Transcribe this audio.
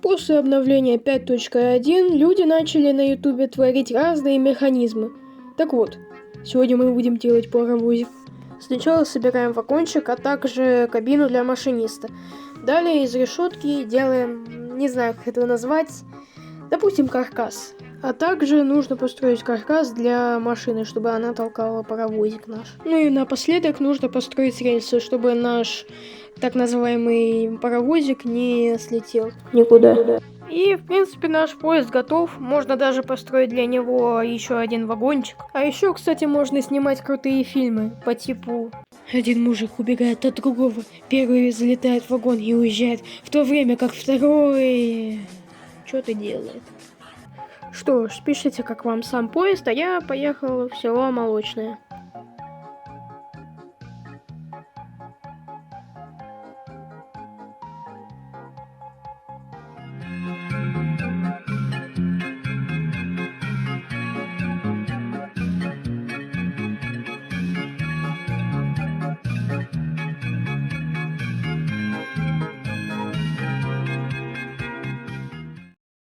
после обновления 5.1 люди начали на ютубе творить разные механизмы. Так вот, сегодня мы будем делать паровозик. Сначала собираем вагончик, а также кабину для машиниста. Далее из решетки делаем, не знаю как это назвать, допустим каркас. А также нужно построить каркас для машины, чтобы она толкала паровозик наш. Ну и напоследок нужно построить рельсы, чтобы наш так называемый паровозик не слетел никуда. И, в принципе, наш поезд готов. Можно даже построить для него еще один вагончик. А еще, кстати, можно снимать крутые фильмы по типу... Один мужик убегает от другого. Первый залетает в вагон и уезжает, в то время как второй... Что-то делает. Что ж, пишите, как вам сам поезд, а я поехал в село Молочное.